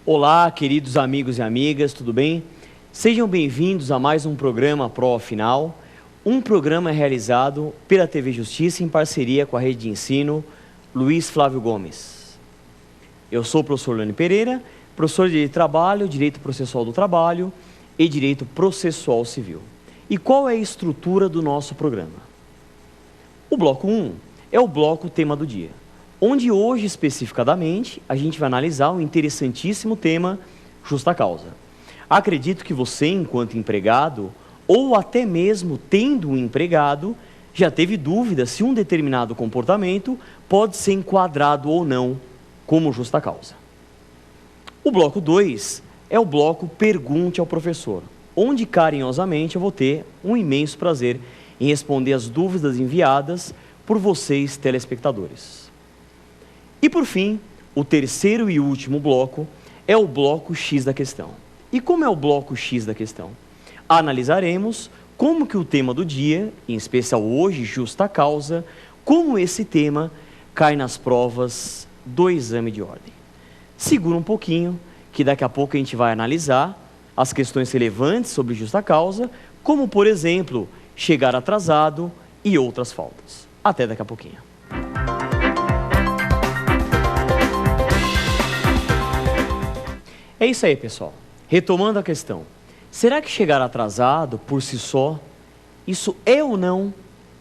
Olá, queridos amigos e amigas, tudo bem? Sejam bem-vindos a mais um programa Prova Final, um programa realizado pela TV Justiça em parceria com a Rede de Ensino Luiz Flávio Gomes. Eu sou o professor Lani Pereira, professor de Direito do Trabalho, Direito Processual do Trabalho e Direito Processual Civil. E qual é a estrutura do nosso programa? O bloco 1 é o bloco tema do dia, onde hoje, especificadamente, a gente vai analisar o interessantíssimo tema justa causa. Acredito que você, enquanto empregado, ou até mesmo tendo um empregado, já teve dúvida se um determinado comportamento pode ser enquadrado ou não como justa causa. O bloco 2 é o bloco Pergunte ao Professor, onde carinhosamente eu vou ter um imenso prazer em responder as dúvidas enviadas por vocês, telespectadores. E por fim, o terceiro e último bloco é o bloco X da questão. E como é o bloco X da questão? Analisaremos como que o tema do dia, em especial hoje, justa causa, como esse tema cai nas provas do exame de ordem. Segura um pouquinho, que daqui a pouco a gente vai analisar as questões relevantes sobre justa causa, como, por exemplo, chegar atrasado e outras faltas. Até daqui a pouquinho. É isso aí, pessoal. Retomando a questão, será que chegar atrasado, por si só, isso é ou não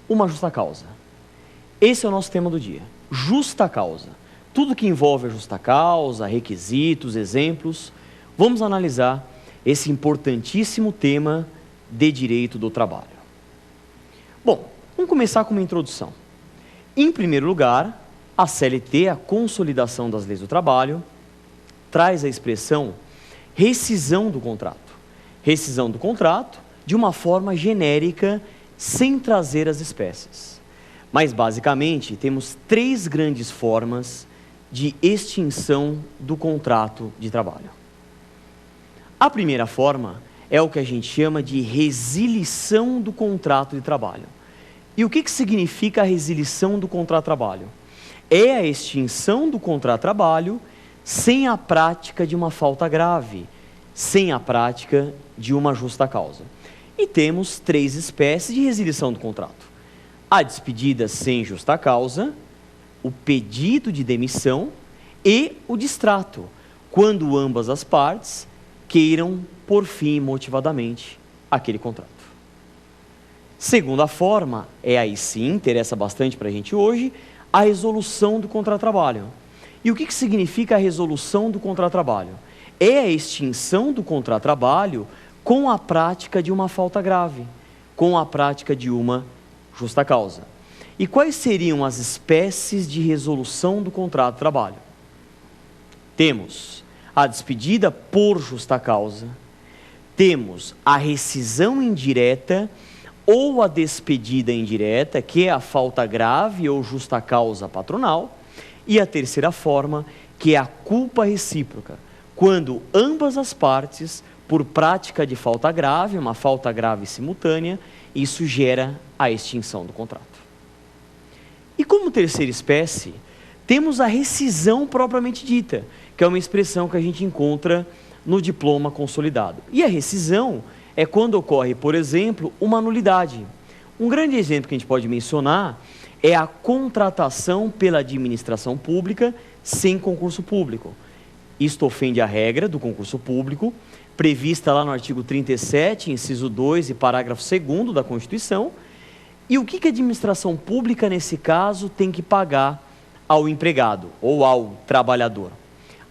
uma justa causa? Esse é o nosso tema do dia, justa causa. Tudo que envolve a justa causa, requisitos, exemplos, vamos analisar esse importantíssimo tema de direito do trabalho. Bom, vamos começar com uma introdução. Em primeiro lugar, a CLT, a Consolidação das Leis do Trabalho, traz a expressão rescisão do contrato. Rescisão do contrato de uma forma genérica, sem trazer as espécies. Mas, basicamente, temos três grandes formas de extinção do contrato de trabalho. A primeira forma é o que a gente chama de resilição do contrato de trabalho. E o que significa a resilição do contrato de trabalho? É a extinção do contrato de trabalho sem a prática de uma falta grave, sem a prática de uma justa causa. E temos três espécies de resilição do contrato: a despedida sem justa causa, o pedido de demissão e o distrato, quando ambas as partes queiram por fim motivadamente aquele contrato. Segunda forma é, aí sim, interessa bastante para a gente hoje, a resolução do contrato de trabalho. E o que significa a resolução do contrato de trabalho? É a extinção do contrato de trabalho com a prática de uma falta grave, com a prática de uma justa causa. E quais seriam as espécies de resolução do contrato de trabalho? Temos a despedida por justa causa, temos a rescisão indireta ou a despedida indireta, que é a falta grave ou justa causa patronal, e a terceira forma, que é a culpa recíproca, quando ambas as partes, por prática de falta grave, uma falta grave simultânea, isso gera a extinção do contrato. E como terceira espécie, temos a rescisão propriamente dita, que é uma expressão que a gente encontra no diploma consolidado. E a rescisão é quando ocorre, por exemplo, uma nulidade. Um grande exemplo que a gente pode mencionar é a contratação pela administração pública sem concurso público. Isto ofende a regra do concurso público, prevista lá no artigo 37, inciso 2 e parágrafo 2º da Constituição. E o que a administração pública, nesse caso, tem que pagar ao empregado ou ao trabalhador?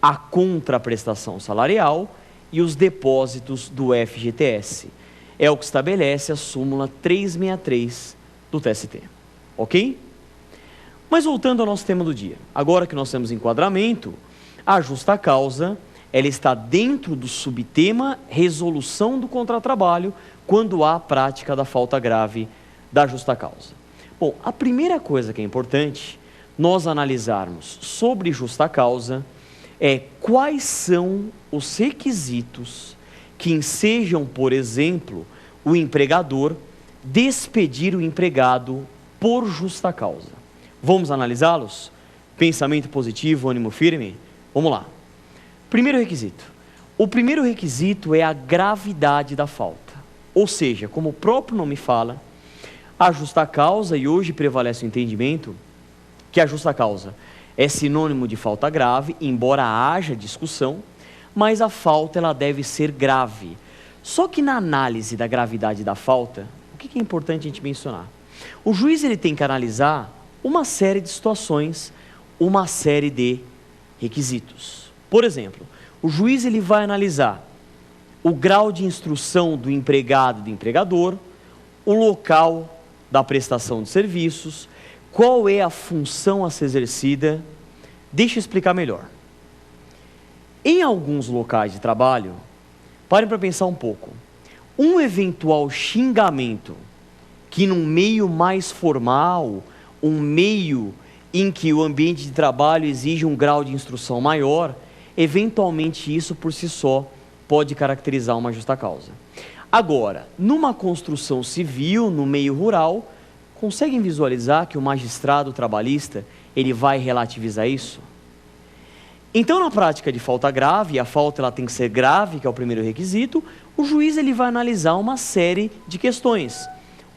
A contraprestação salarial e os depósitos do FGTS. É o que estabelece a súmula 363 do TST. Ok? Mas voltando ao nosso tema do dia, agora que nós temos enquadramento, a justa causa, ela está dentro do subtema resolução do contrato de trabalho, quando há a prática da falta grave da justa causa. Bom, a primeira coisa que é importante nós analisarmos sobre justa causa é quais são os requisitos que ensejam, por exemplo, o empregador despedir o empregado por justa causa. Vamos analisá-los? Pensamento positivo, ânimo firme? Vamos lá. Primeiro requisito. O primeiro requisito é a gravidade da falta. Ou seja, como o próprio nome fala, a justa causa, e hoje prevalece o entendimento que a justa causa é sinônimo de falta grave, embora haja discussão, mas a falta ela deve ser grave. Só que na análise da gravidade da falta, o que é importante a gente mencionar? O juiz ele tem que analisar uma série de situações, uma série de requisitos. Por exemplo, o juiz ele vai analisar o grau de instrução do empregado e do empregador, o local da prestação de serviços, qual é a função a ser exercida. Deixa eu explicar melhor. Em alguns locais de trabalho, parem para pensar um pouco, um eventual xingamento que num meio mais formal, um meio em que o ambiente de trabalho exige um grau de instrução maior, eventualmente isso por si só pode caracterizar uma justa causa. Agora, numa construção civil, no meio rural, conseguem visualizar que o magistrado trabalhista, ele vai relativizar isso? Então, na prática de falta grave, e a falta ela tem que ser grave, que é o primeiro requisito, o juiz ele vai analisar uma série de questões.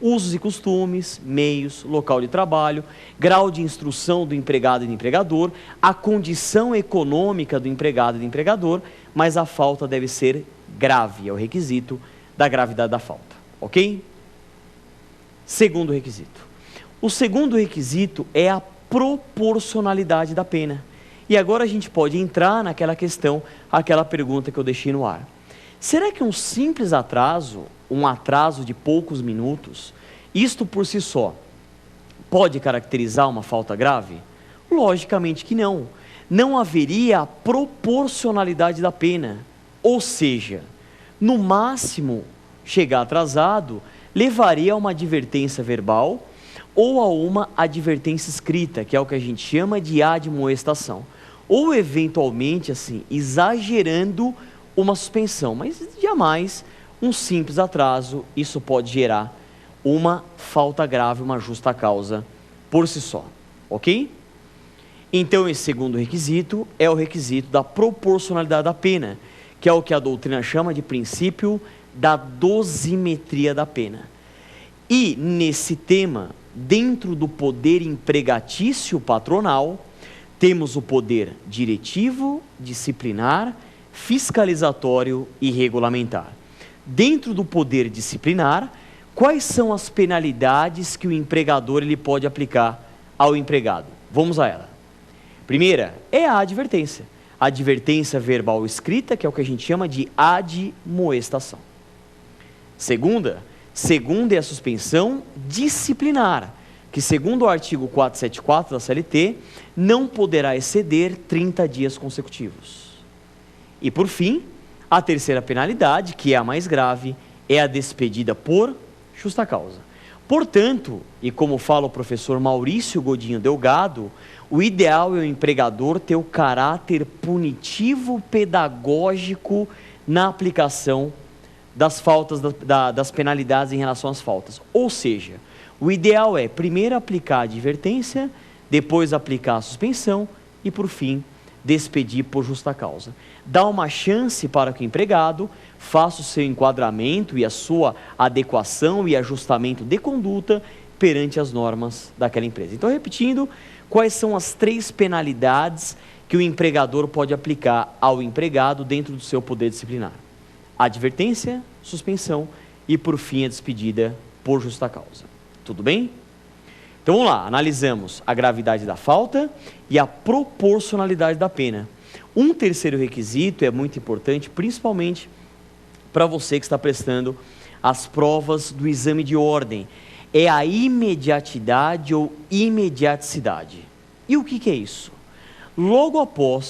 Usos e costumes, meios, local de trabalho, grau de instrução do empregado e do empregador, a condição econômica do empregado e do empregador, mas a falta deve ser grave, é o requisito da gravidade da falta, ok? Segundo requisito. O segundo requisito é a proporcionalidade da pena. E agora a gente pode entrar naquela questão, aquela pergunta que eu deixei no ar. Será que um simples atraso, um atraso de poucos minutos, isto por si só, pode caracterizar uma falta grave? Logicamente que não. Não haveria a proporcionalidade da pena. Ou seja, no máximo, chegar atrasado levaria a uma advertência verbal ou a uma advertência escrita, que é o que a gente chama de admoestação. Ou eventualmente, assim, exagerando uma suspensão, mas jamais um simples atraso, isso pode gerar uma falta grave, uma justa causa por si só, ok? Então esse segundo requisito é o requisito da proporcionalidade da pena, que é o que a doutrina chama de princípio da dosimetria da pena. E nesse tema, dentro do poder empregatício patronal, temos o poder diretivo, disciplinar, fiscalizatório e regulamentar. Dentro do poder disciplinar, quais são as penalidades que o empregador ele pode aplicar ao empregado? Vamos a ela. Primeira é a advertência. Advertência verbal escrita, que é o que a gente chama de admoestação. Segunda é a suspensão disciplinar, que segundo o artigo 474 da CLT, não poderá exceder 30 dias consecutivos. E por fim, a terceira penalidade, que é a mais grave, é a despedida por justa causa. Portanto, e como fala o professor Maurício Godinho Delgado, o ideal é o empregador ter o caráter punitivo pedagógico na aplicação das faltas, das penalidades em relação às faltas. Ou seja, o ideal é primeiro aplicar a advertência, depois aplicar a suspensão e, por fim, despedir por justa causa. Dá uma chance para que o empregado faça o seu enquadramento e a sua adequação e ajustamento de conduta perante as normas daquela empresa. Então, repetindo, quais são as 3 penalidades que o empregador pode aplicar ao empregado dentro do seu poder disciplinar? Advertência, suspensão e, por fim, a despedida por justa causa. Tudo bem? Então vamos lá, analisamos a gravidade da falta e a proporcionalidade da pena. Um terceiro requisito é muito importante, principalmente para você que está prestando as provas do exame de ordem, é a imediatidade ou imediaticidade. E o que é isso? Logo após